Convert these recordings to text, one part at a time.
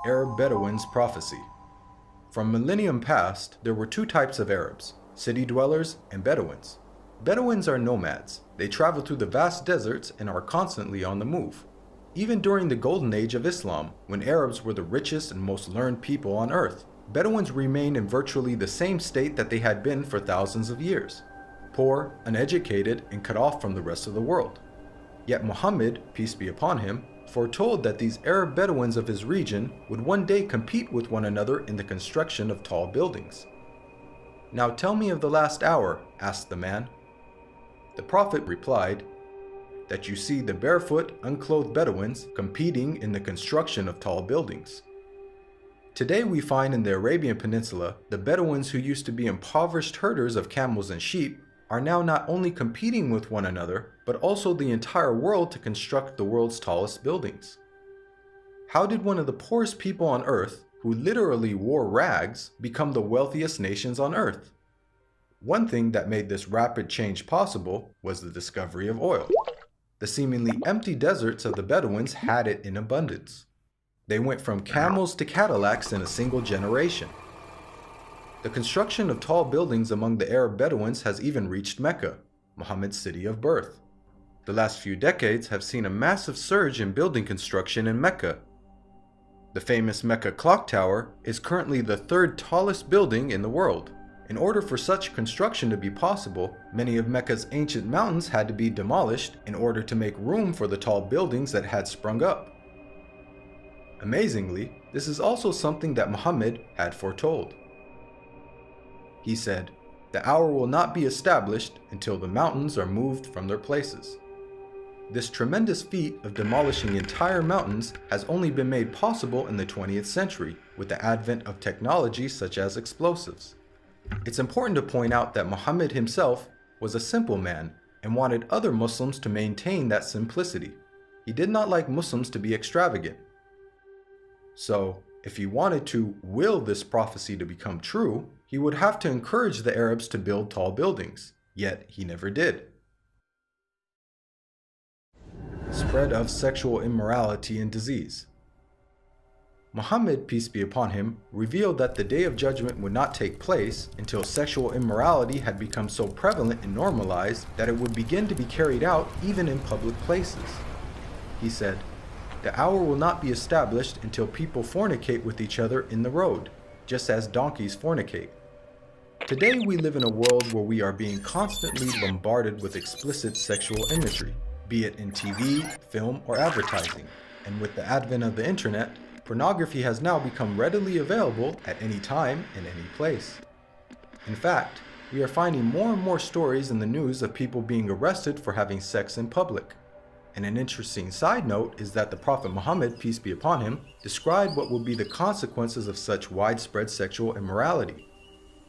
Arab Bedouins' prophecy. From millennium past, there were two types of Arabs, city dwellers and Bedouins. Bedouins are nomads. They travel through the vast deserts and are constantly on the move. Even during the golden age of Islam, when Arabs were the richest and most learned people on earth, Bedouins remained in virtually the same state that they had been for thousands of years, poor, uneducated, and cut off from the rest of the world. Yet Muhammad, peace be upon him, foretold that these Arab Bedouins of his region would one day compete with one another in the construction of tall buildings. "Now tell me of the last hour," asked the man. The Prophet replied, "That you see the barefoot, unclothed Bedouins competing in the construction of tall buildings." Today we find in the Arabian Peninsula, the Bedouins who used to be impoverished herders of camels and sheep are now not only competing with one another, but also the entire world to construct the world's tallest buildings. How did one of the poorest people on earth, who literally wore rags, become the wealthiest nations on earth? One thing that made this rapid change possible was the discovery of oil. The seemingly empty deserts of the Bedouins had it in abundance. They went from camels to Cadillacs in a single generation. The construction of tall buildings among the Arab Bedouins has even reached Mecca, Muhammad's city of birth. The last few decades have seen a massive surge in building construction in Mecca. The famous Mecca Clock Tower is currently the third tallest building in the world. In order for such construction to be possible, many of Mecca's ancient mountains had to be demolished in order to make room for the tall buildings that had sprung up. Amazingly, this is also something that Muhammad had foretold. He said, "The hour will not be established until the mountains are moved from their places." This tremendous feat of demolishing entire mountains has only been made possible in the 20th century with the advent of technology such as explosives. It's important to point out that Muhammad himself was a simple man and wanted other Muslims to maintain that simplicity. He did not like Muslims to be extravagant. So, if he wanted to will this prophecy to become true, he would have to encourage the Arabs to build tall buildings, yet he never did. Spread of sexual immorality and disease. Muhammad, peace be upon him, revealed that the Day of Judgment would not take place until sexual immorality had become so prevalent and normalized that it would begin to be carried out even in public places. He said, "The hour will not be established until people fornicate with each other in the road, just as donkeys fornicate." Today we live in a world where we are being constantly bombarded with explicit sexual imagery, be it in TV, film, or advertising. And with the advent of the internet, pornography has now become readily available at any time and any place. In fact, we are finding more and more stories in the news of people being arrested for having sex in public. And an interesting side note is that the Prophet Muhammad, peace be upon him, described what would be the consequences of such widespread sexual immorality.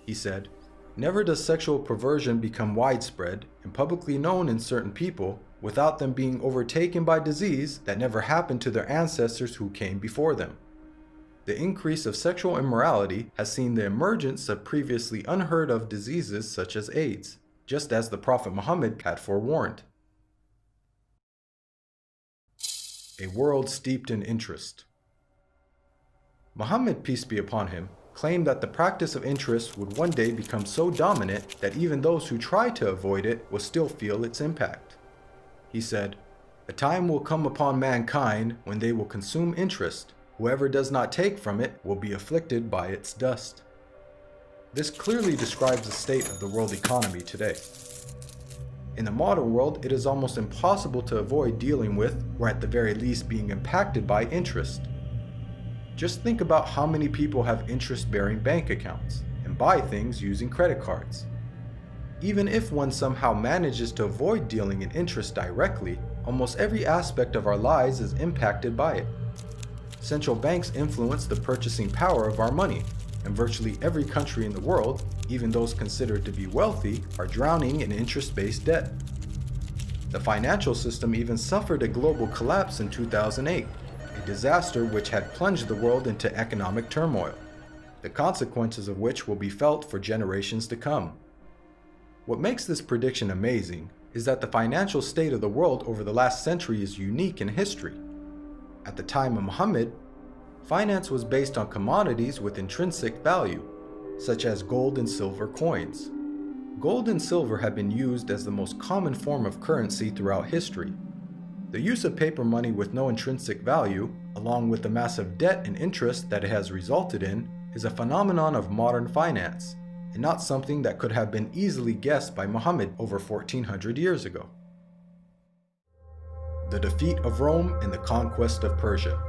He said, "Never does sexual perversion become widespread and publicly known in certain people without them being overtaken by disease that never happened to their ancestors who came before them." The increase of sexual immorality has seen the emergence of previously unheard of diseases such as AIDS, just as the Prophet Muhammad had forewarned. A world steeped in interest. Muhammad, peace be upon him, claimed that the practice of interest would one day become so dominant that even those who try to avoid it will still feel its impact. He said, "A time will come upon mankind when they will consume interest. Whoever does not take from it will be afflicted by its dust." This clearly describes the state of the world economy today. In the modern world, it is almost impossible to avoid dealing with, or at the very least being impacted by, interest. Just think about how many people have interest-bearing bank accounts and buy things using credit cards. Even if one somehow manages to avoid dealing in interest directly, almost every aspect of our lives is impacted by it. Central banks influence the purchasing power of our money, and virtually every country in the world, even those considered to be wealthy, are drowning in interest-based debt. The financial system even suffered a global collapse in 2008, a disaster which had plunged the world into economic turmoil, the consequences of which will be felt for generations to come. What makes this prediction amazing is that the financial state of the world over the last century is unique in history. At the time of Muhammad, Finance was based on commodities with intrinsic value, such as gold and silver coins. Gold and silver have been used as the most common form of currency throughout history. The use of paper money with no intrinsic value, along with the massive debt and interest that it has resulted in, is a phenomenon of modern finance, and not something that could have been easily guessed by Muhammad over 1400 years ago. The defeat of Rome and the conquest of Persia.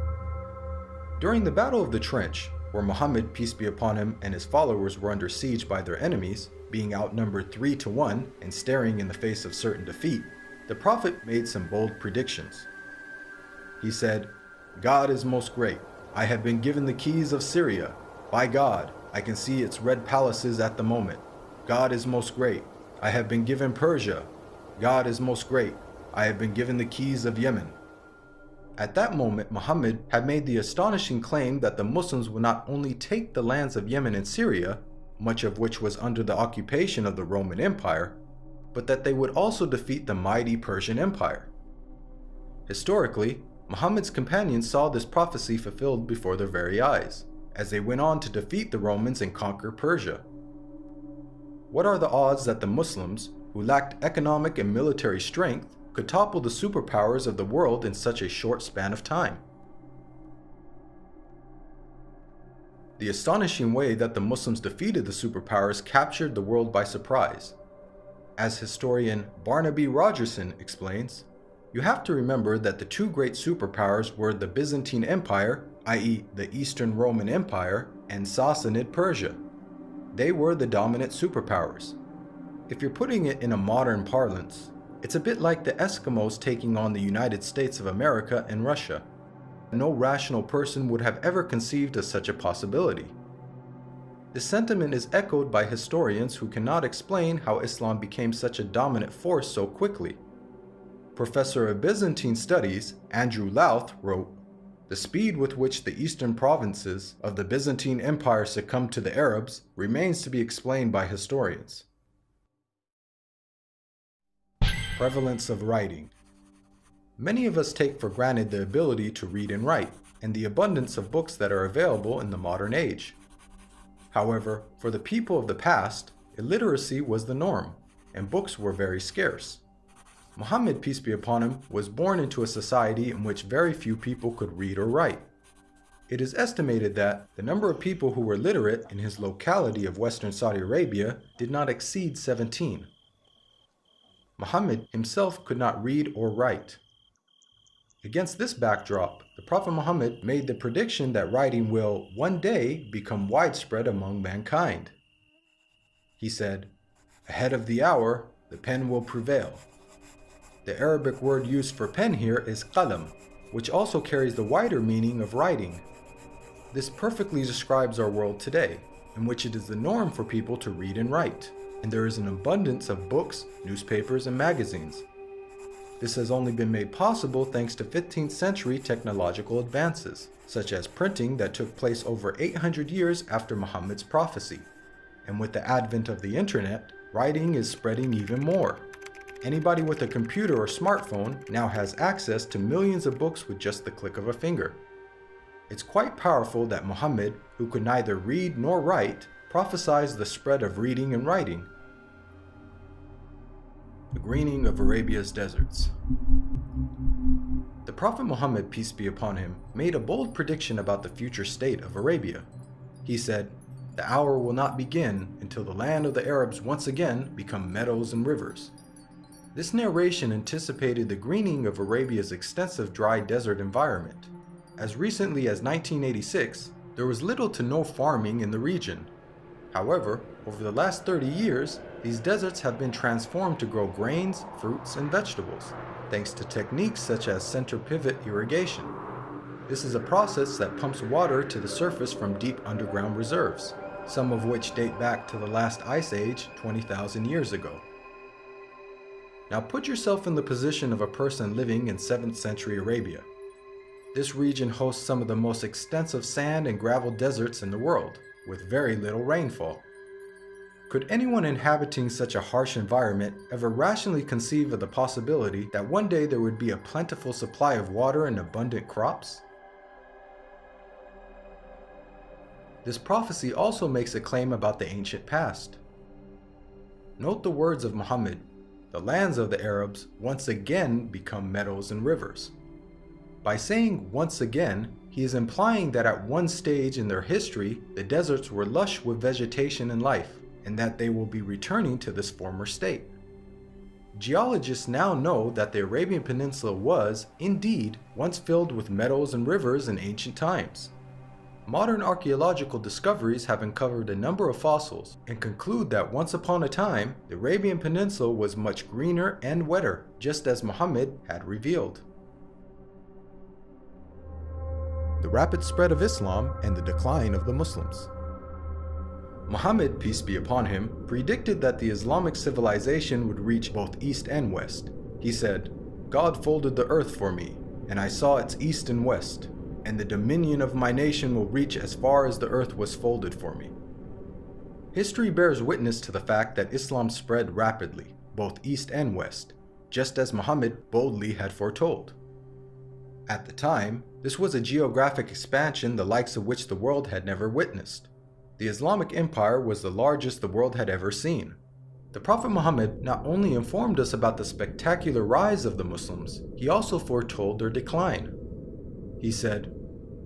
During the Battle of the Trench, where Muhammad, peace be upon him, and his followers were under siege by their enemies, being outnumbered 3-1 and staring in the face of certain defeat, the Prophet made some bold predictions. He said, "God is most great. I have been given the keys of Syria. By God, I can see its red palaces at the moment. God is most great. I have been given Persia. God is most great. I have been given the keys of Yemen." At that moment, Muhammad had made the astonishing claim that the Muslims would not only take the lands of Yemen and Syria, much of which was under the occupation of the Roman Empire, but that they would also defeat the mighty Persian Empire. Historically, Muhammad's companions saw this prophecy fulfilled before their very eyes, as they went on to defeat the Romans and conquer Persia. What are the odds that the Muslims, who lacked economic and military strength, could topple the superpowers of the world in such a short span of time? The astonishing way that the Muslims defeated the superpowers captured the world by surprise. As historian Barnaby Rogerson explains, you have to remember that the two great superpowers were the Byzantine Empire, i.e. the Eastern Roman Empire, and Sassanid Persia. They were the dominant superpowers. If you're putting it in a modern parlance, it's a bit like the Eskimos taking on the United States of America and Russia. No rational person would have ever conceived of such a possibility. This sentiment is echoed by historians who cannot explain how Islam became such a dominant force so quickly. Professor of Byzantine Studies Andrew Louth wrote, "The speed with which the eastern provinces of the Byzantine Empire succumbed to the Arabs remains to be explained by historians." Prevalence of writing. Many of us take for granted the ability to read and write, and the abundance of books that are available in the modern age. However, for the people of the past, illiteracy was the norm, and books were very scarce. Muhammad, peace be upon him, was born into a society in which very few people could read or write. It is estimated that the number of people who were literate in his locality of Western Saudi Arabia did not exceed 17. Muhammad himself could not read or write. Against this backdrop, the Prophet Muhammad made the prediction that writing will one day become widespread among mankind. He said, "Ahead of the hour, the pen will prevail." The Arabic word used for pen here is qalam, which also carries the wider meaning of writing. This perfectly describes our world today, in which it is the norm for people to read and write, and there is an abundance of books, newspapers, and magazines. This has only been made possible thanks to 15th century technological advances, such as printing that took place over 800 years after Muhammad's prophecy. And with the advent of the internet, writing is spreading even more. Anybody with a computer or smartphone now has access to millions of books with just the click of a finger. It's quite powerful that Muhammad, who could neither read nor write, prophesied the spread of reading and writing. The greening of Arabia's deserts. The Prophet Muhammad, peace be upon him, made a bold prediction about the future state of Arabia. He said, "The hour will not begin until the land of the Arabs once again become meadows and rivers." This narration anticipated the greening of Arabia's extensive dry desert environment. As recently as 1986, there was little to no farming in the region. However, over the last 30 years, these deserts have been transformed to grow grains, fruits, and vegetables, thanks to techniques such as center pivot irrigation. This is a process that pumps water to the surface from deep underground reserves, some of which date back to the last ice age 20,000 years ago. Now put yourself in the position of a person living in 7th century Arabia. This region hosts some of the most extensive sand and gravel deserts in the world, with very little rainfall. Could anyone inhabiting such a harsh environment ever rationally conceive of the possibility that one day there would be a plentiful supply of water and abundant crops? This prophecy also makes a claim about the ancient past. Note the words of Muhammad, "The lands of the Arabs once again become meadows and rivers." By saying once again, he is implying that at one stage in their history, the deserts were lush with vegetation and life, and that they will be returning to this former state. Geologists now know that the Arabian Peninsula was, indeed, once filled with meadows and rivers in ancient times. Modern archaeological discoveries have uncovered a number of fossils and conclude that once upon a time, the Arabian Peninsula was much greener and wetter, just as Muhammad had revealed. The rapid spread of Islam and the decline of the Muslims. Muhammad, peace be upon him, predicted that the Islamic civilization would reach both east and west. He said, "God folded the earth for me, and I saw its east and west, and the dominion of my nation will reach as far as the earth was folded for me." History bears witness to the fact that Islam spread rapidly, both east and west, just as Muhammad boldly had foretold. At the time, this was a geographic expansion the likes of which the world had never witnessed. The Islamic Empire was the largest the world had ever seen. The Prophet Muhammad not only informed us about the spectacular rise of the Muslims, he also foretold their decline. He said,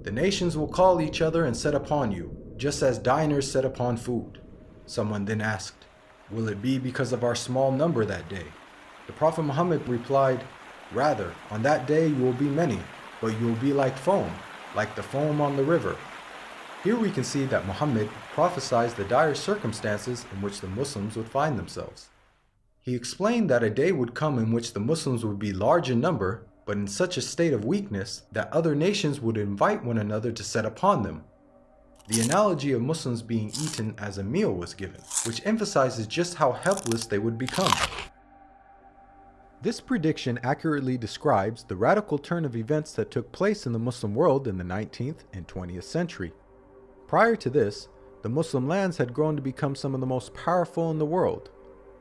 "The nations will call each other and set upon you, just as diners set upon food." Someone then asked, "Will it be because of our small number that day?" The Prophet Muhammad replied, "Rather, on that day you will be many, but you will be like foam, like the foam on the river." Here we can see that Muhammad prophesied the dire circumstances in which the Muslims would find themselves. He explained that a day would come in which the Muslims would be large in number, but in such a state of weakness that other nations would invite one another to set upon them. The analogy of Muslims being eaten as a meal was given, which emphasizes just how helpless they would become. This prediction accurately describes the radical turn of events that took place in the Muslim world in the 19th and 20th century. Prior to this, the Muslim lands had grown to become some of the most powerful in the world.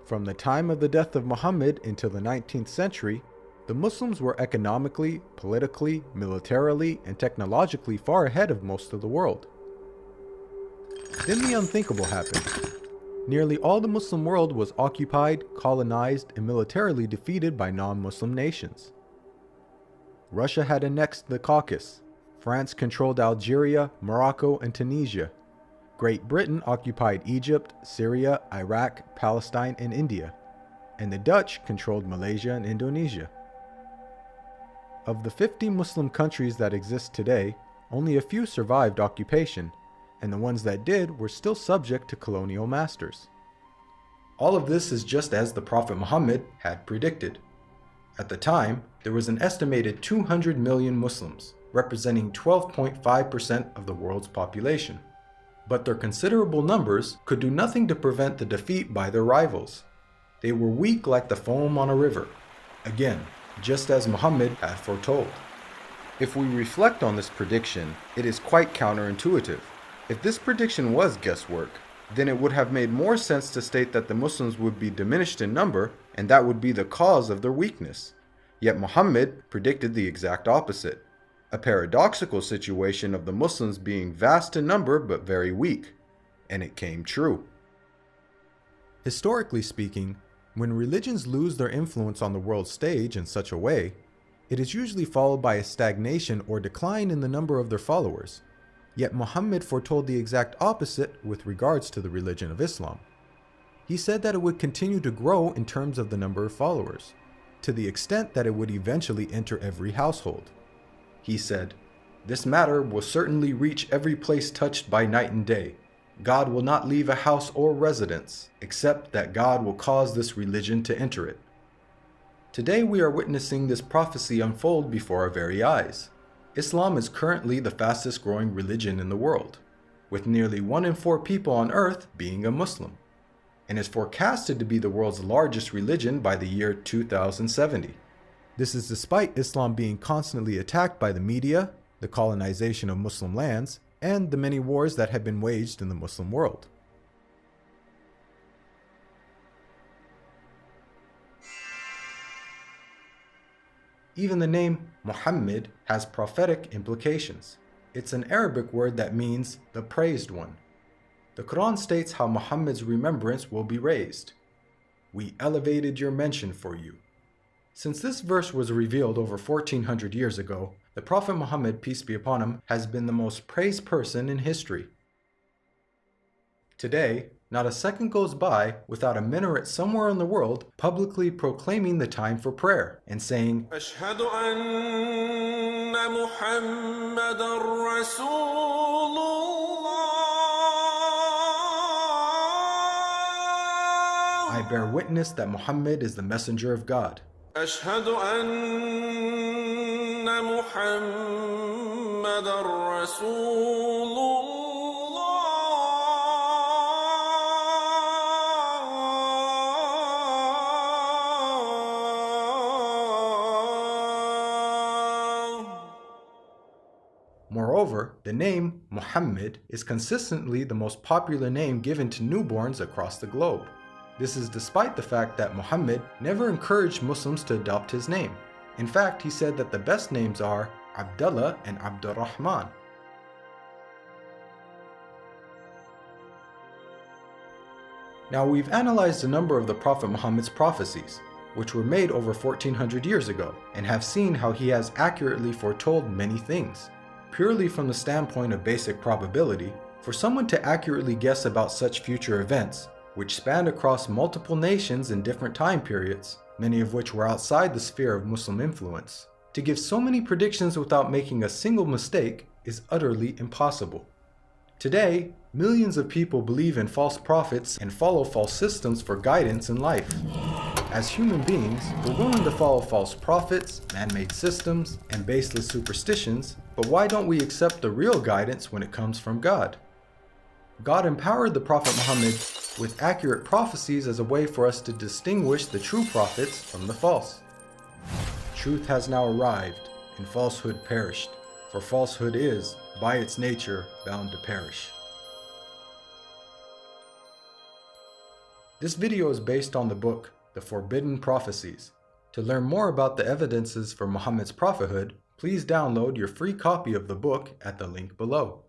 From the time of the death of Muhammad until the 19th century, the Muslims were economically, politically, militarily, and technologically far ahead of most of the world. Then the unthinkable happened. Nearly all the Muslim world was occupied, colonized, and militarily defeated by non-Muslim nations. Russia had annexed the Caucasus. France controlled Algeria, Morocco, and Tunisia. Great Britain occupied Egypt, Syria, Iraq, Palestine, and India. And the Dutch controlled Malaysia and Indonesia. Of the 50 Muslim countries that exist today, only a few survived occupation, and the ones that did were still subject to colonial masters. All of this is just as the Prophet Muhammad had predicted. At the time, there was an estimated 200 million Muslims, representing 12.5% of the world's population. But their considerable numbers could do nothing to prevent the defeat by their rivals. They were weak like the foam on a river. Again, just as Muhammad had foretold. If we reflect on this prediction, it is quite counterintuitive. If this prediction was guesswork, then it would have made more sense to state that the Muslims would be diminished in number and that would be the cause of their weakness. Yet Muhammad predicted the exact opposite. A paradoxical situation of the Muslims being vast in number but very weak. And it came true. Historically speaking, when religions lose their influence on the world stage in such a way, it is usually followed by a stagnation or decline in the number of their followers. Yet Muhammad foretold the exact opposite with regards to the religion of Islam. He said that it would continue to grow in terms of the number of followers, to the extent that it would eventually enter every household. He said, "This matter will certainly reach every place touched by night and day. God will not leave a house or residence, except that God will cause this religion to enter it." Today we are witnessing this prophecy unfold before our very eyes. Islam is currently the fastest growing religion in the world, with nearly 1 in 4 people on earth being a Muslim, and is forecasted to be the world's largest religion by the year 2070. This is despite Islam being constantly attacked by the media, the colonization of Muslim lands, and the many wars that have been waged in the Muslim world. Even the name Muhammad has prophetic implications. It's an Arabic word that means the praised one. The Quran states how Muhammad's remembrance will be raised. We elevated your mention for you. Since this verse was revealed over 1400 years ago, the Prophet Muhammad, peace be upon him, has been the most praised person in history. Today, not a second goes by without a minaret somewhere in the world publicly proclaiming the time for prayer and saying, أشهد أن محمدًا رسول الله. I bear witness that Muhammad is the messenger of God. أشهد أن محمدًا رسول الله. Moreover, the name Muhammad is consistently the most popular name given to newborns across the globe. This is despite the fact that Muhammad never encouraged Muslims to adopt his name. In fact, he said that the best names are Abdullah and Abdurrahman. Now, we've analyzed a number of the Prophet Muhammad's prophecies, which were made over 1400 years ago, and have seen how he has accurately foretold many things. Purely from the standpoint of basic probability, for someone to accurately guess about such future events, which spanned across multiple nations in different time periods, many of which were outside the sphere of Muslim influence, to give so many predictions without making a single mistake is utterly impossible. Today, millions of people believe in false prophets and follow false systems for guidance in life. As human beings, we're willing to follow false prophets, man-made systems, and baseless superstitions, but why don't we accept the real guidance when it comes from God? God empowered the Prophet Muhammad with accurate prophecies as a way for us to distinguish the true prophets from the false. Truth has now arrived, and falsehood perished, for falsehood is, by its nature, bound to perish. This video is based on the book, The Forbidden Prophecies. To learn more about the evidences for Muhammad's prophethood, please download your free copy of the book at the link below.